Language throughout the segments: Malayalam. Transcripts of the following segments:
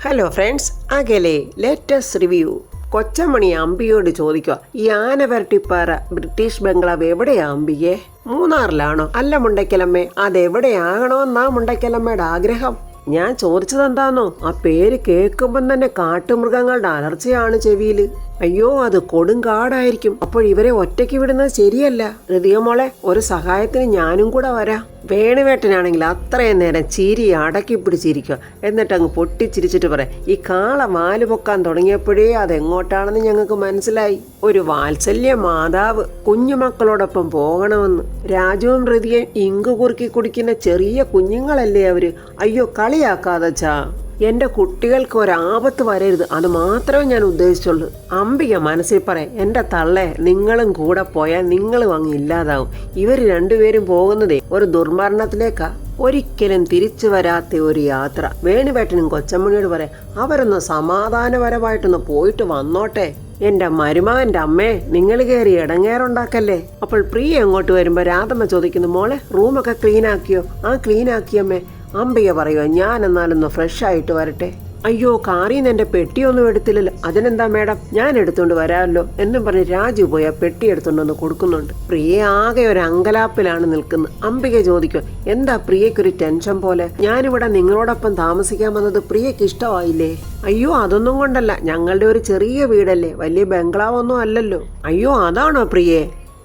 ഹലോ ഫ്രണ്ട്സ്, അകലെ ലേറ്റസ്റ്റ് റിവ്യൂ. കൊച്ചമണി അമ്പിയോട് ചോദിക്കുക, ഈ ആനവരട്ടിപ്പാറ ബ്രിട്ടീഷ് ബംഗ്ലാവ് എവിടെയാ അമ്പിയെ? മൂന്നാറിലാണോ? അല്ല മുണ്ടയ്ക്കലമ്മേ, അതെവിടെയാകണമെന്നാ മുണ്ടയ്ക്കലമ്മയുടെ ആഗ്രഹം. ഞാൻ ചോദിച്ചത് എന്താന്നോ, ആ പേര് കേൾക്കുമ്പം തന്നെ കാട്ടുമൃഗങ്ങളുടെ അലർച്ചയാണ് ചെവിയില്. അയ്യോ, അത് കൊടുങ്കാടായിരിക്കും. അപ്പോൾ ഇവരെ ഒറ്റയ്ക്ക് വിടുന്നത് ശരിയല്ല. ഹൃദയ മോളെ, ഒരു സഹായത്തിന് ഞാനും കൂടെ വരാം. വേണുവേട്ടനാണെങ്കിൽ അത്രയും നേരം ചിരി അടക്കി പിടിച്ചിരിക്കുക, എന്നിട്ട് അങ്ങ് പൊട്ടിച്ചിരിച്ചിട്ട് പറയാം, ഈ കാള വാല് പൊക്കാൻ തുടങ്ങിയപ്പോഴേ അതെങ്ങോട്ടാണെന്ന് ഞങ്ങൾക്ക് മനസ്സിലായി. ഒരു വാത്സല്യ മാതാവ് കുഞ്ഞുമക്കളോടൊപ്പം പോകണമെന്ന്. രാജുവും ഹൃദയം ഇങ്ക് കുറുക്കി കുടിക്കുന്ന ചെറിയ കുഞ്ഞുങ്ങളല്ലേ അവര്. അയ്യോ, കളിയാക്കാതച്ചാ. എന്റെ കുട്ടികൾക്ക് ഒരാപത്ത് വരരുത്, അത് മാത്രമേ ഞാൻ ഉദ്ദേശിച്ചുള്ളൂ. അംബിക മനസ്സിൽ പറയാം, എന്റെ തള്ളേ, നിങ്ങളും കൂടെ പോയാൽ നിങ്ങളും അങ്ങ് ഇല്ലാതാവും. ഇവര് രണ്ടുപേരും പോകുന്നതേ ഒരു ദുർമരണത്തിലേക്കാ. ഒരിക്കലും തിരിച്ചു വരാത്ത ഒരു യാത്ര. വേണുവേട്ടനും കൊച്ചമ്മണിയോട് പറയാം, അവരൊന്ന് സമാധാനപരമായിട്ടൊന്ന് പോയിട്ട് വന്നോട്ടെ. എന്റെ മരുമകന്റെ അമ്മേ, നിങ്ങൾ കയറി ഇടങ്ങേറുണ്ടാക്കല്ലേ. അപ്പോൾ പ്രിയ അങ്ങോട്ട് വരുമ്പോ രാധമ്മ ചോദിക്കുന്നു, മോളെ റൂമൊക്കെ ക്ലീൻ ആക്കിയോ? ആ ക്ലീൻ ആക്കിയമ്മേ. അംബിക പറയുക, ഞാൻ എന്നാലൊന്ന് ഫ്രഷ് ആയിട്ട് വരട്ടെ. അയ്യോ, കാറിന്ന് എന്റെ പെട്ടിയൊന്നും എടുത്തില്ലല്ലോ. അതിനെന്താ മേഡം, ഞാൻ എടുത്തോണ്ട് വരാമല്ലോ എന്നും പറഞ്ഞ് രാജു പോയി ആ പെട്ടി എടുത്തോണ്ടൊന്ന് കൊടുക്കുന്നുണ്ട്. പ്രിയ ആകെ ഒരു അങ്കലാപ്പിലാണ് നിൽക്കുന്നത്. അംബിക ചോദിക്കുക, എന്താ പ്രിയക്കൊരു ടെൻഷൻ പോലെ? ഞാനിവിടെ നിങ്ങളോടൊപ്പം താമസിക്കാൻ വന്നത് പ്രിയക്ക് ഇഷ്ടമായില്ലേ? അയ്യോ, അതൊന്നും കൊണ്ടല്ല, ഞങ്ങളുടെ ഒരു ചെറിയ വീടല്ലേ, വലിയ ബംഗ്ലാവൊന്നും അല്ലല്ലോ. അയ്യോ, അതാണോ പ്രിയേ?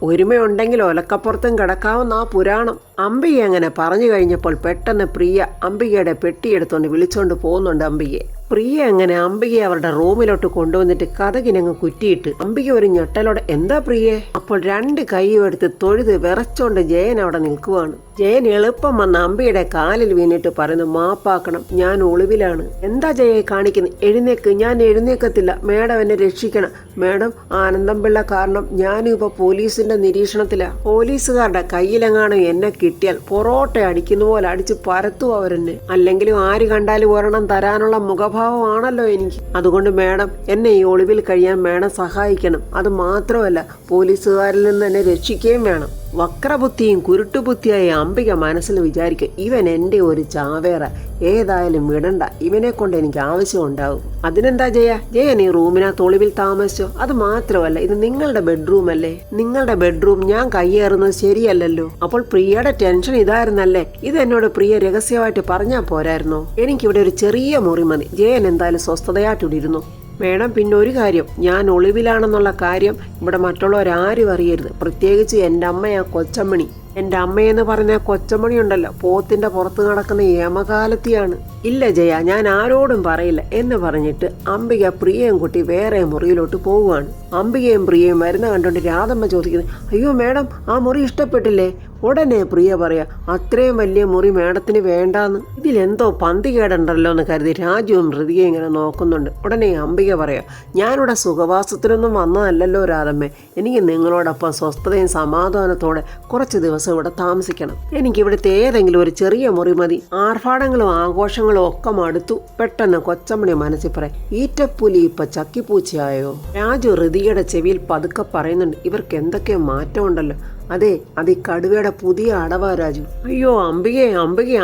ഒരുമയുണ്ടെങ്കിൽ ഒലക്കപ്പുറത്തും കിടക്കാവുന്ന ആ പുരാണം. അംബിക അങ്ങനെ പറഞ്ഞു കഴിഞ്ഞപ്പോൾ പെട്ടെന്ന് പ്രിയ അംബികയുടെ പെട്ടിയെടുത്തോണ്ട് വിളിച്ചോണ്ട് പോകുന്നുണ്ട് അംബികയെ. പ്രിയ അങ്ങനെ അംബികയെ അവരുടെ റൂമിലോട്ട് കൊണ്ടുവന്നിട്ട് കതകിനങ്ങ് കുറ്റിയിട്ട് അംബിക ഒരു ഞെട്ടലോടെ, എന്താ പ്രിയേ? അപ്പോൾ രണ്ട് കൈയും എടുത്ത് തൊഴുത് വിറച്ചോണ്ട് ജയൻ അവിടെ നിൽക്കുവാണ്. ജയൻ എളുപ്പം വന്ന് അംബിയുടെ കാലിൽ വീണിട്ട് പറയുന്നു, മാപ്പാക്കണം, ഞാൻ ഒളിവിലാണ്. എന്താ ജയെ കാണിക്കുന്നത്? എഴുന്നേക്ക്. ഞാൻ എഴുന്നേക്കത്തില്ല, മേഡം എന്നെ രക്ഷിക്കണം. മേഡം, ആനന്ദം പിള്ള കാരണം ഞാനും ഇപ്പൊ പോലീസിന്റെ നിരീക്ഷണത്തിലാ. പോലീസുകാരുടെ കയ്യിലെങ്ങാനും എന്നെ കിട്ടിയാൽ പൊറോട്ട അടിക്കുന്ന പോലെ അടിച്ച് പരത്തും അവരെന്നെ. അല്ലെങ്കിലും ആര് കണ്ടാലും ഒരെണ്ണം തരാനുള്ള മുഖഭാവമാണല്ലോ എനിക്ക്. അതുകൊണ്ട് മേഡം, എന്നെ ഈ ഒളിവിൽ കഴിയാൻ മേഡം സഹായിക്കണം. അത് മാത്രമല്ല, പോലീസുകാരിൽ നിന്ന് എന്നെ രക്ഷിക്കുകയും വേണം. വക്രബുദ്ധിയും കുരുട്ടുബുദ്ധിയായ അംബിക മനസ്സിൽ വിചാരിക്കും, ഇവൻ എൻ്റെ ഒരു ചാവേറ, ഏതായാലും വിടണ്ട, ഇവനെ കൊണ്ട് എനിക്ക് ആവശ്യം ഉണ്ടാവും. അതിനെന്താ ജയൻ ഈ റൂമിനകത്ത് ഒളിവിൽ താമസിച്ചോ? അത് മാത്രമല്ല, ഇത് നിങ്ങളുടെ ബെഡ്റൂം അല്ലേ? നിങ്ങളുടെ ബെഡ്റൂം ഞാൻ കയ്യേറുന്നത് ശരിയല്ലല്ലോ. അപ്പോൾ പ്രിയയുടെ ടെൻഷൻ ഇതായിരുന്നല്ലേ? ഇത് എന്നോട് പ്രിയ രഹസ്യമായിട്ട് പറഞ്ഞാൽ പോരായിരുന്നോ? എനിക്കിവിടെ ഒരു ചെറിയ മുറി മതി. ജയൻ എന്തായാലും സ്വസ്ഥതയായിട്ടിരുന്നു. മേഡം, പിന്നെ ഒരു കാര്യം, ഞാൻ ഒളിവിലാണെന്നുള്ള കാര്യം ഇവിടെ മറ്റുള്ളവരാരും അറിയരുത്, പ്രത്യേകിച്ച് എൻ്റെ അമ്മയാ കൊച്ചമ്മണി. എൻ്റെ അമ്മയെന്ന് പറഞ്ഞ കൊച്ചമണി ഉണ്ടല്ലോ, പോത്തിന്റെ പുറത്ത് നടക്കുന്ന യമകാലത്തിയാണ്. ഇല്ല ജയ, ഞാൻ ആരോടും പറയില്ല എന്ന് പറഞ്ഞിട്ട് അംബിക പ്രിയയും കുട്ടി വേറെ മുറിയിലോട്ട് പോവുകയാണ്. അംബികയും പ്രിയയും വരുന്ന കണ്ടുകൊണ്ട് രാധമ്മ ചോദിക്കുന്നു, അയ്യോ മേഡം, ആ മുറി ഇഷ്ടപ്പെട്ടില്ലേ? ഉടനെ പ്രിയ പറയാ, അത്രയും വലിയ മുറി മേഡത്തിന് വേണ്ടാന്ന്. ഇതിലെന്തോ പന്തികേടുണ്ടല്ലോ എന്ന് കരുതി രാജുവും ഹൃദയം ഇങ്ങനെ നോക്കുന്നുണ്ട്. ഉടനെ അംബിക പറയാ, ഞാനിവിടെ സുഖവാസത്തിനൊന്നും വന്നതല്ലല്ലോ രാധമ്മേ, എനിക്ക് നിങ്ങളോടൊപ്പം സ്വസ്ഥതയും സമാധാനത്തോടെ കുറച്ച് ദിവസം ഇവിടെ താമസിക്കണം. എനിക്ക് ഇവിടുത്തെ ഏതെങ്കിലും ഒരു ചെറിയ മുറി മതി. ആർഭാടങ്ങളും ആഘോഷങ്ങളും ഒക്കെ മടുത്തു. പെട്ടെന്ന് കൊച്ചമ്മണി മനസ്സിൽ പറയാം, ഈറ്റപ്പുലി ഇപ്പൊ ചക്കിപ്പൂച്ചയായോ? രാജു ഹൃതിയുടെ ചെവിയിൽ പതുക്കെ പറയുന്നുണ്ട്, ഇവർക്ക് എന്തൊക്കെയോ മാറ്റമുണ്ടല്ലോ. അതെ, അത് ഈ കടുവയുടെ പുതിയ അടവാ രാജു. അയ്യോ അംബിക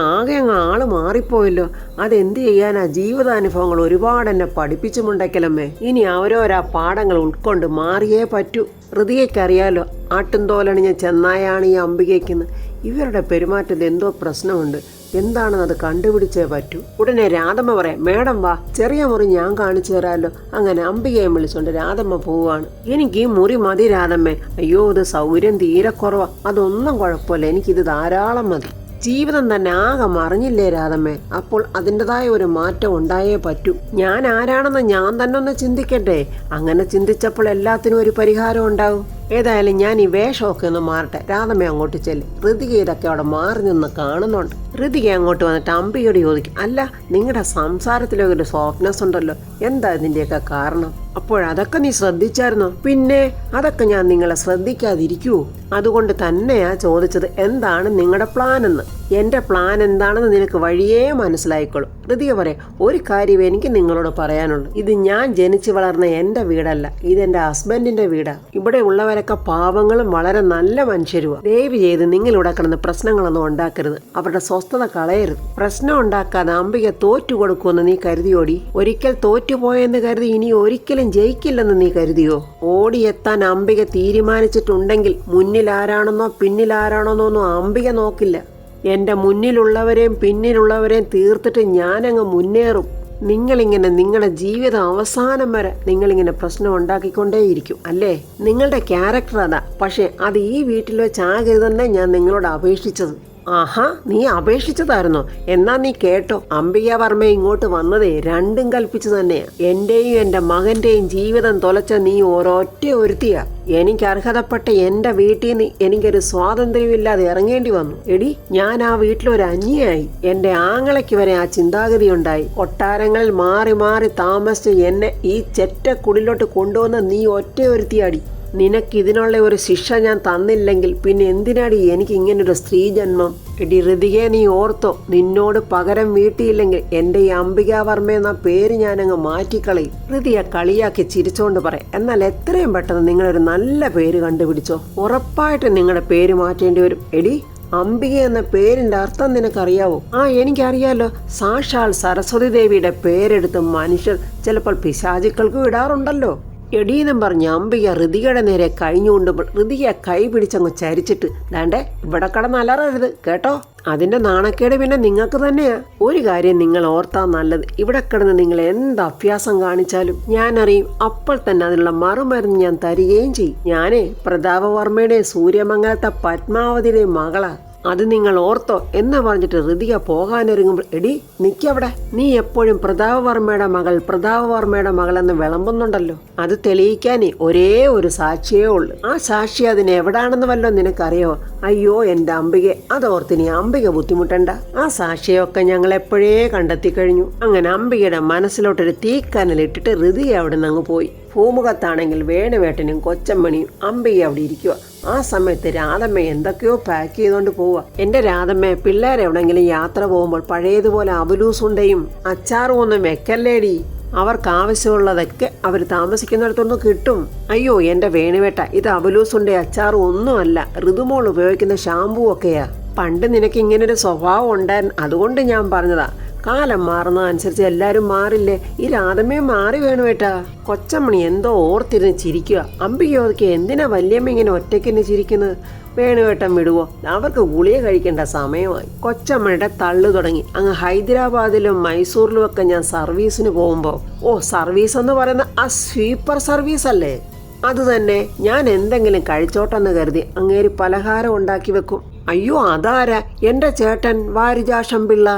ആകെ അങ്ങ് ആള് മാറിപ്പോയല്ലോ. അതെന്ത് ചെയ്യാനാ, ജീവിതാനുഭവങ്ങൾ ഒരുപാട് എന്നെ പഠിപ്പിച്ചുമുണ്ടക്കലമ്മേ. ഇനി അവരോരാ പാഠങ്ങൾ ഉൾക്കൊണ്ട് മാറിയേ പറ്റൂ. ഹൃദയക്കറിയാലോ, ആട്ടുംതോലണിഞ്ഞ ചെന്നായാണ് ഈ അംബികയ്ക്കെന്ന്. ഇവരുടെ പെരുമാറ്റത്തിൽ എന്തോ പ്രശ്നമുണ്ട്. എന്താണെന്ന് അത് കണ്ടുപിടിച്ചേ പറ്റൂ. ഉടനെ രാധമ്മ പറയാം, മേഡം വാ, ചെറിയ മുറി ഞാൻ കാണിച്ചു തരാമല്ലോ. അങ്ങനെ അംബികയെ വിളിച്ചോണ്ട് രാധമ്മ പോവാണ്. എനിക്ക് ഈ മുറി മതി രാധമ്മേ. അയ്യോ, ഇത് സൗകര്യം തീരെ കുറവാ. അതൊന്നും കുഴപ്പമില്ല, എനിക്കിത് ധാരാളം മതി. ജീവിതം തന്നെ ആകെ മറിഞ്ഞില്ലേ രാധമ്മേ? അപ്പോൾ അതിൻ്റെതായ ഒരു മാറ്റം ഉണ്ടായേ പറ്റൂ. ഞാൻ ആരാണെന്ന് ഞാൻ തന്നെ ഒന്ന് ചിന്തിക്കട്ടെ. അങ്ങനെ ചിന്തിച്ചപ്പോൾ എല്ലാത്തിനും ഒരു പരിഹാരം ഉണ്ടാവും. ഏതായാലും ഞാൻ ഈ വേഷമൊക്കെ ഒന്ന് മാറട്ടെ. രാധമ്മ അങ്ങോട്ട് ചെല്ലും. ഋതിക ഇതൊക്കെ അവിടെ മാറി നിന്ന് കാണുന്നുണ്ട്. ഋതിക അങ്ങോട്ട് വന്നിട്ട് അംബികയോട് ചോദിക്കും, അല്ല, നിങ്ങളുടെ സംസാരത്തിലൊക്കെ ഒരു സോഫ്റ്റ്നെസ് ഉണ്ടല്ലോ, എന്താ ഇതിൻ്റെയൊക്കെ കാരണം? അപ്പോഴതൊക്കെ നീ ശ്രദ്ധിച്ചായിരുന്നോ? പിന്നെ അതൊക്കെ ഞാൻ നിങ്ങളെ ശ്രദ്ധിക്കാതിരിക്കുവോ? അതുകൊണ്ട് തന്നെയാ ചോദിച്ചത്, എന്താണ് നിങ്ങളുടെ പ്ലാൻ എന്ന്. എൻ്റെ പ്ലാൻ എന്താണെന്ന് നിനക്ക് വഴിയേ മനസ്സിലായിക്കോളും. ഋതിക പറയാം, ഒരു കാര്യം എനിക്ക് നിങ്ങളോട് പറയാനുള്ളൂ. ഇത് ഞാൻ ജനിച്ചു വളർന്ന എൻ്റെ വീടല്ല, ഇതെൻ്റെ ഹസ്ബൻഡിൻ്റെ വീടാ. ഇവിടെ ഉള്ളവരൊക്കെ പാവങ്ങളും വളരെ നല്ല മനുഷ്യരുമാണ്. ദയവ് ചെയ്ത് നിങ്ങൾ ഇവിടെ കിടന്ന് പ്രശ്നങ്ങളൊന്നും ഉണ്ടാക്കരുത്, അവരുടെ സ്വസ്ഥത കളയരുത്. പ്രശ്നം ഉണ്ടാക്കാതെ അംബിക തോറ്റു കൊടുക്കുമെന്ന് നീ കരുതിയോടി? ഒരിക്കൽ തോറ്റുപോയെന്ന് കരുതി ഇനി ഒരിക്കലും ജയിക്കില്ലെന്ന് നീ കരുതിയോ? ഓടിയെത്താൻ അംബിക തീരുമാനിച്ചിട്ടുണ്ടെങ്കിൽ മുന്നിൽ ആരാണെന്നോ പിന്നിൽ ആരാണെന്നോ ഒന്നും അംബിക നോക്കില്ല. എൻ്റെ മുന്നിലുള്ളവരെയും പിന്നിലുള്ളവരെയും തീർത്തിട്ട് ഞാനങ്ങ് മുന്നേറും. നിങ്ങളിങ്ങനെ നിങ്ങളുടെ ജീവിതം അവസാനം വരെ നിങ്ങളിങ്ങനെ പ്രശ്നം ഉണ്ടാക്കിക്കൊണ്ടേയിരിക്കും അല്ലേ? നിങ്ങളുടെ ക്യാരക്ടർ അതാ. പക്ഷെ അത് ഈ വീട്ടിൽ വെച്ചാകരുതെന്നേ ഞാൻ നിങ്ങളോട് അപേക്ഷിച്ചത്. ആഹാ, നീ അപേക്ഷിച്ചതായിരുന്നോ? എന്നാ നീ കേട്ടോ, അംബിക വർമ്മ ഇങ്ങോട്ട് വന്നതേ രണ്ടും കൽപ്പിച്ചു തന്നെയാ. എന്റെയും എൻ്റെ മകന്റെയും ജീവിതം തൊലച്ച നീ ഒരൊറ്റ ഒരുത്തിയാ. എനിക്ക് അർഹതപ്പെട്ട എൻ്റെ വീട്ടിൽ നിന്ന് എനിക്കൊരു സ്വാതന്ത്ര്യമില്ലാതെ ഇറങ്ങേണ്ടി വന്നു. എടി, ഞാൻ ആ വീട്ടിലൊരു അന്യയായി. എൻ്റെ ആങ്ങളയ്ക്ക് വരെ ആ ചിന്താഗതി ഉണ്ടായി. കൊട്ടാരങ്ങളിൽ മാറി മാറി താമസിച്ച് എന്നെ ഈ ചെറ്റക്കുടിലോട്ട് കൊണ്ടുവന്ന നീ ഒറ്റ ഒരുത്തിയാടി. നിനക്കിതിനുള്ള ഒരു ശിക്ഷ ഞാൻ തന്നില്ലെങ്കിൽ പിന്നെ എന്തിനാടി എനിക്ക് ഇങ്ങനൊരു സ്ത്രീ ജന്മം? എടി ഋതികയെ, നീ ഓർത്തോ, നിന്നോട് പകരം വീട്ടിയില്ലെങ്കിൽ എൻ്റെ ഈ അംബിക വർമ്മ എന്ന പേര് ഞാനങ്ങ് മാറ്റിക്കളയും. ഋതിയെ കളിയാക്കി ചിരിച്ചോണ്ട് പറയാം, എന്നാൽ എത്രയും പെട്ടെന്ന് നിങ്ങളൊരു നല്ല പേര് കണ്ടുപിടിച്ചോ. ഉറപ്പായിട്ടും നിങ്ങളുടെ പേര് മാറ്റേണ്ടി വരും. എടി, അംബിക എന്ന പേരിന്റെ അർത്ഥം നിനക്കറിയാവോ? എനിക്കറിയാലോ. സാക്ഷാൽ സരസ്വതി ദേവിയുടെ പേരെടുത്ത് മനുഷ്യർ ചിലപ്പോൾ പിശാചുക്കൾക്ക് വിടാറുണ്ടല്ലോ. എടീന്നും പറഞ്ഞ് അംബിക ഋതികയുടെ നേരെ കഴിഞ്ഞുകൊണ്ടുമ്പോൾ ഋതിക കൈ പിടിച്ചങ്ങ് ചരിച്ചിട്ട്, ദാണ്ടേ ഇവിടെ കിടന്ന് അലറരുത് കേട്ടോ, അതിന്റെ നാണക്കേട് പിന്നെ നിങ്ങൾക്ക് തന്നെയാ. ഒരു കാര്യം നിങ്ങൾ ഓർത്താ നല്ലത്, ഇവിടെ കിടന്ന് നിങ്ങൾ എന്ത് അഭ്യാസം കാണിച്ചാലും ഞാൻ അറിയും. അപ്പോൾ തന്നെ അതിനുള്ള മറുമരുന്ന് ഞാൻ തരികയും ചെയ്യും. ഞാനേ പ്രതാപവർമ്മയുടെ സൂര്യമംഗലത്തെ പത്മാവതിയുടെയും മകളാ. അത് നിങ്ങൾ ഓർത്തോ എന്ന് പറഞ്ഞിട്ട് ഋതിക പോകാനൊരുങ്ങുമ്പോൾ, എടി നിക്കവിടെ, നീ എപ്പോഴും പ്രതാപവർമ്മയുടെ മകൾ എന്ന് വിളമ്പുന്നുണ്ടല്ലോ. അത് തെളിയിക്കാനേ ഒരേ ഒരു സാക്ഷിയേ ഉള്ളു. ആ സാക്ഷി അതിന് എവിടാണെന്ന് വല്ലോ നിനക്കറിയോ? അയ്യോ എൻ്റെ അംബികെ, അതോർത്തിനി അംബിക ബുദ്ധിമുട്ടണ്ട. ആ സാക്ഷിയൊക്കെ ഞങ്ങൾ എപ്പോഴേ കണ്ടെത്തി കഴിഞ്ഞു. അങ്ങനെ അംബികയുടെ മനസ്സിലോട്ടൊരു തീക്കനലിട്ടിട്ട് ഋതിക അവിടെ നിന്ന് അങ്ങ് പോയി. ഭൂമുഖത്താണെങ്കിൽ വേണുവേട്ടനും കൊച്ചമ്മണിയും അംബിക അവിടെ ഇരിക്കുക. ആ സമയത്ത് രാധമ്മ എന്തൊക്കെയോ പാക്ക് ചെയ്തോണ്ട് പോവുക. എന്റെ രാധമ്മ, പിള്ളേരെവിടെങ്കിലും യാത്ര പോകുമ്പോൾ പഴയതുപോലെ അവലൂസുണ്ടയും അച്ചാറും ഒന്നും വെക്കല്ലേടി. അവർക്ക് ആവശ്യമുള്ളതൊക്കെ അവർ താമസിക്കുന്നിടത്തൊന്നും കിട്ടും. അയ്യോ എൻ്റെ വേണുവേട്ട, ഇത് അവലൂസുണ്ടേ അച്ചാറും ഒന്നുമല്ല, ഋതുമോൾ ഉപയോഗിക്കുന്ന ഷാമ്പൂ ഒക്കെയാ. പണ്ട് നിനക്ക് ഇങ്ങനൊരു സ്വഭാവം ഉണ്ടായിരുന്നു, അതുകൊണ്ട് ഞാൻ പറഞ്ഞതാ. കാലം മാറുന്നതനുസരിച്ച് എല്ലാവരും മാറില്ലേ? ഈ രാധമ്മയും മാറി വേണുവേട്ടാ. കൊച്ചമ്മണി എന്തോ ഓർത്തിരുന്ന് ചിരിക്കുക. അംബികയോർക്ക് എന്തിനാ വല്യമ്മ ഇങ്ങനെ ഒറ്റയ്ക്കെന്ന് ചിരിക്കുന്നത്? വേണുവേട്ടൻ വിടുവോ? അവർക്ക് ഗുളിക കഴിക്കേണ്ട സമയമായി. കൊച്ചമ്മയുടെ തള്ളു തുടങ്ങി. അങ്ങ് ഹൈദരാബാദിലും മൈസൂറിലും ഒക്കെ ഞാൻ സർവീസിന് പോകുമ്പോൾ, സർവീസ് എന്ന് പറയുന്ന ആ സ്വീപ്പർ സർവീസ് അല്ലേ? അത് തന്നെ. ഞാൻ എന്തെങ്കിലും കഴിച്ചോട്ടെന്ന് കരുതി അങ്ങേര് പലഹാരം ഉണ്ടാക്കി വെക്കും. അയ്യോ, അതാരാ? എൻ്റെ ചേട്ടൻ വാരിജാഷം പിള്ള,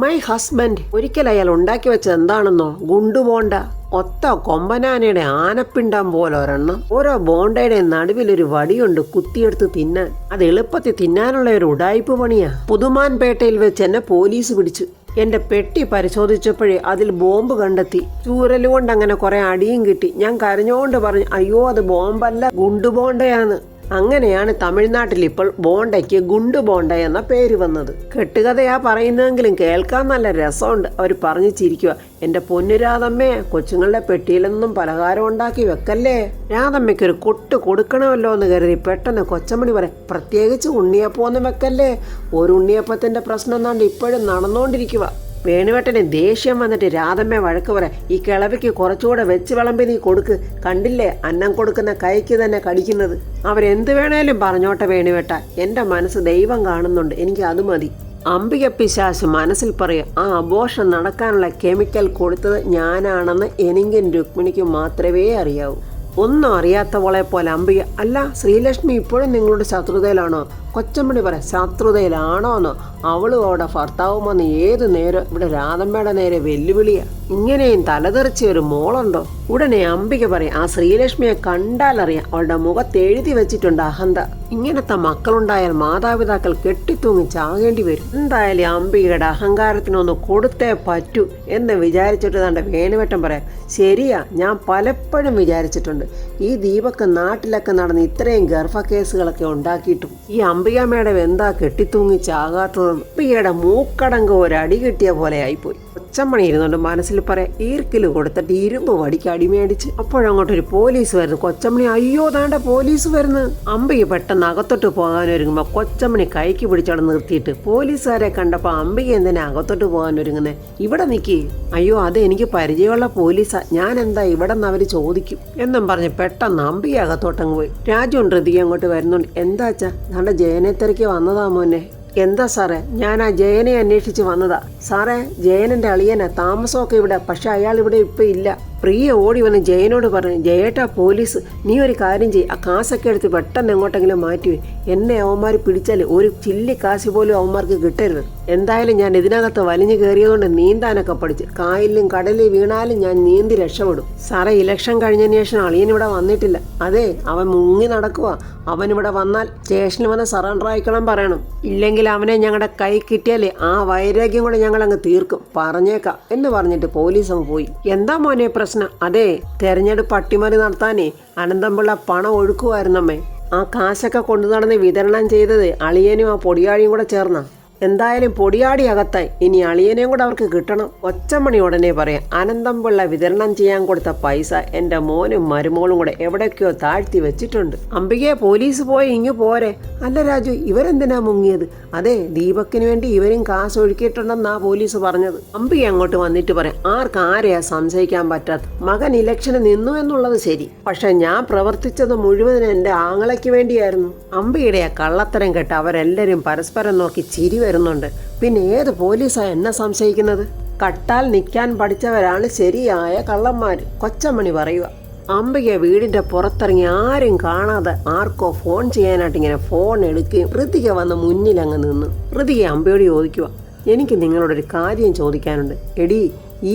മൈ ഹസ്ബൻഡ്. ഒരിക്കൽ അയാൾ ഉണ്ടാക്കി വെച്ചത് എന്താണെന്നോ? ഗുണ്ടുബോണ്ട. ഒത്ത കൊമ്പനാനയുടെ ആനപ്പിണ്ടം പോലെ ഒരെണ്ണം. ഓരോ ബോണ്ടയുടെ നടുവിലൊരു വടിയുണ്ട് കുത്തിയെടുത്ത് തിന്നാൻ. അത് എളുപ്പത്തിൽ തിന്നാനുള്ള ഒരു ഉടായ്പ പണിയാ. പുതുമാൻപേട്ടയിൽ വെച്ച് എന്നെ പോലീസ് പിടിച്ചു. എന്റെ പെട്ടി പരിശോധിച്ചപ്പോഴേ അതിൽ ബോംബ് കണ്ടെത്തി. ചൂരലുകൊണ്ട് അങ്ങനെ കുറെ അടിയും കിട്ടി. ഞാൻ കരഞ്ഞോണ്ട് പറഞ്ഞു, അയ്യോ അത് ബോംബല്ല, ഗുണ്ടുബോണ്ടയാണ്. അങ്ങനെയാണ് തമിഴ്നാട്ടിൽ ഇപ്പോൾ ബോണ്ടയ്ക്ക് ഗുണ്ടു ബോണ്ട എന്ന പേര് വന്നത്. കെട്ടുകഥയാ പറയുന്നതെങ്കിലും കേൾക്കാൻ നല്ല രസമുണ്ട്. അവർ പറഞ്ഞു ചിരിക്കുക. എൻ്റെ പൊന്നു രാധമ്മേ, കൊച്ചുങ്ങളുടെ പെട്ടിയിലൊന്നും പലഹാരം ഉണ്ടാക്കി വെക്കല്ലേ. രാധമ്മയ്ക്കൊരു കൊട്ട് കൊടുക്കണമല്ലോ എന്ന് കരുതി പെട്ടെന്ന് കൊച്ചമണി പറയാം, പ്രത്യേകിച്ച് ഉണ്ണിയപ്പമൊന്നും വെക്കല്ലേ. ഒരു ഉണ്ണിയപ്പത്തിൻ്റെ പ്രശ്നം എന്നാണ്ട് ഇപ്പോഴും നടന്നുകൊണ്ടിരിക്കുക. വേണുവേട്ടന് ദേഷ്യം വന്നിട്ട് രാധമ്മ വഴക്ക് പറയാം, ഈ കിളവിക്ക് കുറച്ചുകൂടെ വെച്ച് വിളമ്പി നീ കൊടുക്ക്. കണ്ടില്ലേ, അന്നം കൊടുക്കുന്ന കൈക്ക് തന്നെ കടിക്കുന്നത്. അവരെന്ത് വേണേലും പറഞ്ഞോട്ടെ വേണുവേട്ട, എൻ്റെ മനസ്സ് ദൈവം കാണുന്നുണ്ട്, എനിക്ക് അത് മതി. അംബിക പിശാശ് മനസ്സിൽ പറയും, ആ അബോർഷൻ നടക്കാനുള്ള കെമിക്കൽ കൊടുത്തത് ഞാനാണെന്ന് എനിക്കും രുക്മിണിക്കും മാത്രമേ അറിയാവൂ. ഒന്നും അറിയാത്തവളെ പോലെ അംബിക, അല്ല ശ്രീലക്ഷ്മി ഇപ്പോഴും നിങ്ങളുടെ ശത്രുതയിലാണോ? കൊച്ചമ്മണി പറയാം, ശത്രുതയിലാണോന്നോ? അവളും അവിടെ ഭർത്താവും വന്ന് ഏതു നേരം ഇവിടെ രാധമ്മയുടെ നേരെ വെല്ലുവിളിയാ. ഇങ്ങനെയും തലതെറിച്ച ഒരു മോളുണ്ടോ? ഉടനെ അംബിക പറയും, ആ ശ്രീലക്ഷ്മിയെ കണ്ടാലറിയാം, അവളുടെ മുഖത്ത് എഴുതി വെച്ചിട്ടുണ്ട് അഹന്ത. ഇങ്ങനത്തെ മക്കളുണ്ടായാൽ മാതാപിതാക്കൾ കെട്ടിത്തൂങ്ങി ചാകേണ്ടി വരും. എന്തായാലും അംബികയുടെ അഹങ്കാരത്തിനൊന്ന് കൊടുത്തേ പറ്റൂ എന്ന് വിചാരിച്ചിട്ട് തന്റെ വേലുവട്ടം പറയാം, ശരിയാ, ഞാൻ പലപ്പോഴും വിചാരിച്ചിട്ടുണ്ട് ഈ ദീപക്ക് നാട്ടിലൊക്കെ നടന്ന് ഇത്രയും ഗർഭ കേസുകളൊക്കെ ഉണ്ടാക്കിയിട്ടും ഈ അംബിക മേഡം എന്താ കെട്ടിത്തൂങ്ങി ചാകാത്തതെന്ന്. അംബികയുടെ മൂക്കടങ്ക ഒരടി കിട്ടിയ പോലെ ആയിപ്പോയി. കൊച്ചമ്മണി ഇരുന്നുണ്ട് മനസ്സിൽ പറയാം, ഈർക്കില് കൊടുത്തിട്ട് ഇരുമ്പ് വടിക്ക് അടി മേടിച്ച്. അപ്പോഴങ്ങോട്ടൊരു പോലീസ് വരുന്നു. കൊച്ചമ്മണി, അയ്യോ താണ്ട പോലീസ് വരുന്നു. അംബിക പെട്ടെന്ന് അകത്തോട്ട് പോകാനൊരുങ്ങുമ്പോ കൊച്ചമ്മണി കൈക്ക് പിടിച്ചവിടെ നിർത്തിയിട്ട്, പോലീസുകാരെ കണ്ടപ്പോ അംബിക എന്തിനാ അകത്തോട്ട് പോകാനൊരുങ്ങുന്നേ? ഇവിടെ നിൽക്കി. അയ്യോ അത് എനിക്ക് പരിചയമുള്ള പോലീസാ, ഞാൻ എന്താ ഇവിടെ നിന്ന് അവര് ചോദിക്കും എന്നും പറഞ്ഞ് പെട്ടെന്ന് അംബിക അകത്തോട്ടങ്ങ് പോയി. രാജുവും ഋതിക അങ്ങോട്ട് വരുന്നുണ്ട്. എന്താച്ചാ താണ്ട ജയനെ തിരക്കി വന്നതാ മോനെ? എന്താ സാറേ, ഞാൻ ആ ജയനെ അന്വേഷിച്ച് വന്നതാ. സാറേ, ജയനന്റെ അളിയനാ, താമസമൊക്കെ ഇവിടെ, പക്ഷെ അയാൾ ഇവിടെ ഇപ്പൊ ഇല്ല. പ്രിയ ഓടി വന്ന് ജയനോട് പറഞ്ഞു, ജയേട്ടാ പോലീസ്, നീ ഒരു കാര്യം ചെയ്യ്, ആ കാശൊക്കെ എടുത്ത് പെട്ടെന്ന് എങ്ങോട്ടെങ്കിലും മാറ്റുവേ. എന്നെ അവന്മാർ പിടിച്ചാൽ ഒരു ചില്ലി കാശ് പോലും അവന്മാർക്ക് കിട്ടരുത്. എന്തായാലും ഞാൻ ഇതിനകത്ത് വലിഞ്ഞു കയറിയതുകൊണ്ട് നീന്താനൊക്കെ പഠിച്ച്, കായലിലും കടലിൽ വീണാലും ഞാൻ നീന്തി രക്ഷപ്പെടും. സാറേ, ഇലക്ഷൻ കഴിഞ്ഞതിന് ശേഷം അളിയൻ ഇവിടെ വന്നിട്ടില്ല. അതെ, അവൻ മുങ്ങി നടക്കുക. അവൻ ഇവിടെ വന്നാൽ സ്റ്റേഷനിൽ വന്ന് സറണ്ടർ ആയിക്കണം പറയണം. ഇല്ലെങ്കിൽ അവനെ ഞങ്ങളുടെ കൈ കിട്ടിയാലേ ആ വൈരാഗ്യം കൂടെ ഞങ്ങൾ അങ്ങ് തീർക്കും, പറഞ്ഞേക്കാം എന്ന് പറഞ്ഞിട്ട് പോലീസ് അങ്ങ് പോയി. എന്താ മോനെ പ്രശ്നം? അതെ, തെരഞ്ഞെടുപ്പ് അട്ടിമറി നടത്താനേ അനന്തംപിള്ള പണം ഒഴുക്കുമായിരുന്നമ്മേ. ആ കാശൊക്കെ കൊണ്ടു നടന്ന് വിതരണം ചെയ്തത് അളിയനും ആ പൊടിയാടിയും കൂടെ ചേർന്ന. എന്തായാലും പൊടിയാടി അകത്തായി, ഇനി അളിയനെയും കൂടെ അവർക്ക് കിട്ടണം. ഒച്ചമണി ഉടനെ പറയാം, അനന്തംപിള്ള വിതരണം ചെയ്യാൻ കൊടുത്ത പൈസ എന്റെ മോനും മരുമോളും കൂടെ എവിടേക്കോ താഴ്ത്തി വെച്ചിട്ടുണ്ട്. അംബികയെ പോലീസ് പോയി ഇങ്ങ് പോരെ. അല്ല രാജു, ഇവരെന്തിനാ മുങ്ങിയത്? അതെ, ദീപക്കിന് വേണ്ടി ഇവരും കാശ് ഒഴുക്കിയിട്ടുണ്ടെന്നാ പോലീസ് പറഞ്ഞത്. അംബിക അങ്ങോട്ട് വന്നിട്ട് പറയാം, ആരെയാ സംശയിക്കാൻ പറ്റാത്ത? മകൻ ഇലക്ഷന് നിന്നു എന്നുള്ളത് ശരി, പക്ഷെ ഞാൻ പ്രവർത്തിച്ചത് മുഴുവൻ എന്റെ ആങ്ങളയ്ക്ക് വേണ്ടിയായിരുന്നു. അംബികയുടെ ആ കള്ളത്തരം കേട്ട് അവരെല്ലാരും പരസ്പരം നോക്കി ചിരി വരുന്നുണ്ട്. പിന്നെ ഏത് പോലീസാ എന്നെ സംശയിക്കുന്നത്? കട്ടാൽ നിൽക്കാൻ പഠിച്ചവരാണ് ശരിയായ കള്ളന്മാര്. കൊച്ചമ്മണി പറയുക. അംബിക വീടിന്റെ പുറത്തിറങ്ങി ആരും കാണാതെ ആർക്കോ ഫോൺ ചെയ്യാനായിട്ട് ഇങ്ങനെ ഫോൺ എടുക്കുകയും ഋതിക വന്ന് മുന്നിൽ അങ്ങ് നിന്നു. ഋതിക അംബയോട് ചോദിക്കുക, എനിക്ക് നിങ്ങളോടൊരു കാര്യം ചോദിക്കാനുണ്ട്. എടി,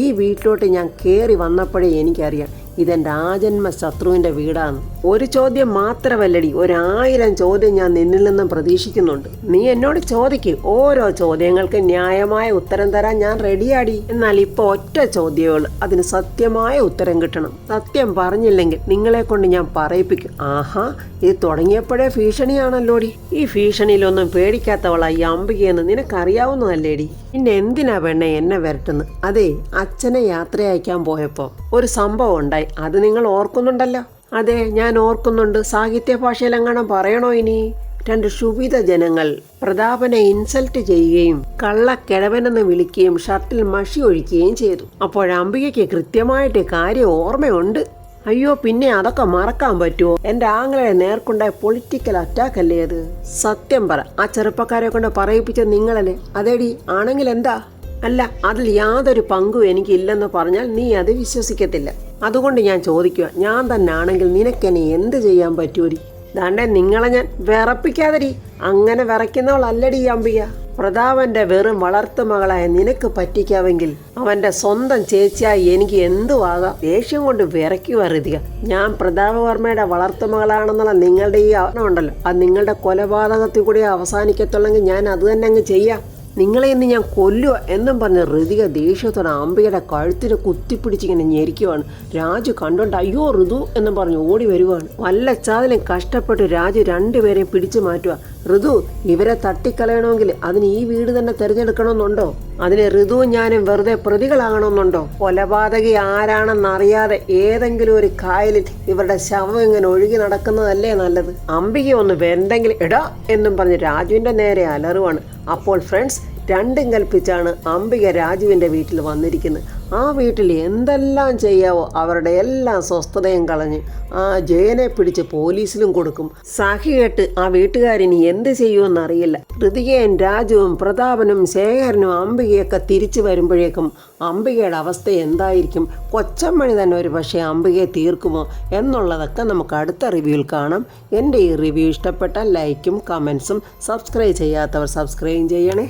ഈ വീട്ടിലോട്ട് ഞാൻ കയറി വന്നപ്പോഴേ എനിക്കറിയാം ഇതെന്റെ ആജന്മ ശത്രുവിന്റെ വീടാണ്. ഒരു ചോദ്യം മാത്രമല്ലടി, 1000 ചോദ്യം ഞാൻ നിന്നിൽ നിന്നും പ്രതീക്ഷിക്കുന്നുണ്ട്. നീ എന്നോട് ചോദിക്ക്, ഓരോ ചോദ്യങ്ങൾക്ക് ന്യായമായ ഉത്തരം തരാൻ ഞാൻ റെഡിയാടി. എന്നാൽ ഇപ്പൊ ഒറ്റ ചോദ്യമുള്ളൂ, അതിന് സത്യമായ ഉത്തരം കിട്ടണം. സത്യം പറഞ്ഞില്ലെങ്കിൽ നിങ്ങളെ കൊണ്ട് ഞാൻ പറയിപ്പിക്കും. ആഹാ, ഇത് തുടങ്ങിയപ്പോഴേ ഭീഷണിയാണല്ലോടി. ഈ ഭീഷണിയിലൊന്നും പേടിക്കാത്തവളായി അംബികയെന്ന് നിനക്കറിയാവുന്നതല്ലേടി. പിന്നെ എന്തിനാ പെണ്ണെ എന്നെ വരട്ടുന്നു? അതെ, അച്ഛനെ യാത്ര അയക്കാൻ പോയപ്പോ ഒരു സംഭവം ഉണ്ടായി, അത് നിങ്ങൾ ഓർക്കുന്നുണ്ടല്ലോ? അതെ, ഞാൻ ഓർക്കുന്നുണ്ട്. സാഹിത്യ ഭാഷയിലെങ്ങാനും പറയണോ ഇനി? 2 ക്ഷുഭിത ജനങ്ങൾ പ്രതാപനെ ഇൻസൾട്ട് ചെയ്യുകയും കള്ളക്കിഴവനെന്ന് വിളിക്കുകയും ഷർട്ടിൽ മഷി ഒഴിക്കുകയും ചെയ്തു. അപ്പോഴംബികയ്ക്ക് കൃത്യമായിട്ട് കാര്യം ഓർമ്മയുണ്ട്. അയ്യോ, പിന്നെ അതൊക്കെ മറക്കാൻ പറ്റുമോ? എന്റെ ആങ്ങളെ നേർക്കുണ്ടായ പൊളിറ്റിക്കൽ അറ്റാക്ക് അല്ലേ അത്? സത്യം പറ, ആ ചെറുപ്പക്കാരെ കൊണ്ട് പറയിപ്പിച്ചത് നിങ്ങളല്ലേ? അതേടി, ആണെങ്കിൽ എന്താ? അല്ല, അതിൽ യാതൊരു പങ്കും എനിക്കില്ലെന്ന് പറഞ്ഞാൽ നീ അത് വിശ്വസിക്കത്തില്ല. അതുകൊണ്ട് ഞാൻ ചോദിക്കുക, ഞാൻ തന്നെ ആണെങ്കിൽ നിനക്കെന്നെ എന്ത് ചെയ്യാൻ പറ്റൂരി? ദാണ്ടെ നിങ്ങളെ ഞാൻ വിറപ്പിക്കാതടി. അങ്ങനെ വിറയ്ക്കുന്നവളല്ലടി അംബിക. പ്രതാപന്റെ വെറും വളർത്തു മകളായ നിനക്ക് പറ്റിക്കാമെങ്കിൽ അവന്റെ സ്വന്തം ചേച്ചിയായി എനിക്ക് എന്തുവാകാം. ദേഷ്യം കൊണ്ട് വിറയ്ക്കുക ഋതിക. ഞാൻ പ്രതാപവർമ്മയുടെ വളർത്തുമകളാണെന്നുള്ള നിങ്ങളുടെ ഈ ഉണ്ടല്ലോ, അത് നിങ്ങളുടെ കൊലപാതകത്തിൽ കൂടി അവസാനിക്കത്തുള്ളെങ്കിൽ ഞാൻ അത് തന്നെ അങ്ങ് ചെയ്യാം. നിങ്ങളെ ഇന്ന് ഞാൻ കൊല്ലുക എന്നും പറഞ്ഞ് ഋതിക ദേഷ്യത്തോടെ അംബികയുടെ കഴുത്തിന് കുത്തിപ്പിടിച്ചിങ്ങനെ ഞെരിക്കുവാണ്. രാജു കണ്ടോണ്ട് അയ്യോ ഋതു എന്നും പറഞ്ഞ് ഓടി വരുവാണ്. വല്ല ചാതിലും കഷ്ടപ്പെട്ട് രാജു രണ്ടുപേരെയും പിടിച്ചു മാറ്റുക. ഋതു, ഇവരെ തട്ടിക്കളയണമെങ്കിൽ അതിന് ഈ വീട് തന്നെ തിരഞ്ഞെടുക്കണമെന്നുണ്ടോ? അതിന് ഋതുവും ഞാനും വെറുതെ പ്രതികളാകണമെന്നുണ്ടോ? കൊലപാതകി ആരാണെന്നറിയാതെ ഏതെങ്കിലും ഒരു കായലിൽ ഇവരുടെ ശവം ഇങ്ങനെ ഒഴുകി നടക്കുന്നതല്ലേ നല്ലത്? അംബിക ഒന്ന് വെന്തെങ്കിലും എടാ എന്നും പറഞ്ഞ് രാജുവിന്റെ നേരെ അലറുവാണ്. അപ്പോൾ ഫ്രണ്ട്സ്, രണ്ടും കൽപ്പിച്ചാണ് അംബിക രാജുവിന്റെ വീട്ടിൽ വന്നിരിക്കുന്നത്. ആ വീട്ടിൽ എന്തെല്ലാം ചെയ്യാവോ അവരുടെ എല്ലാം സ്വസ്ഥതയും കളഞ്ഞ് ആ ജയനെ പിടിച്ച് പോലീസിലും കൊടുക്കും. സഖി കേട്ട് ആ വീട്ടുകാരിനി എന്ത് ചെയ്യുമെന്നറിയില്ല. ഋതികയും രാജുവും പ്രതാപനും ശേഖരനും അംബികയൊക്കെ തിരിച്ചു വരുമ്പോഴേക്കും അംബികയുടെ അവസ്ഥ എന്തായിരിക്കും? കൊച്ചമ്മണി തന്നെ ഒരു പക്ഷേ അംബികയെ തീർക്കുമോ എന്നുള്ളതൊക്കെ നമുക്ക് അടുത്ത റിവ്യൂവിൽ കാണാം. എൻ്റെ ഈ റിവ്യൂ ഇഷ്ടപ്പെട്ടാൽ ലൈക്കും കമൻസും, സബ്സ്ക്രൈബ് ചെയ്യാത്തവർ സബ്സ്ക്രൈബ് ചെയ്യണേ.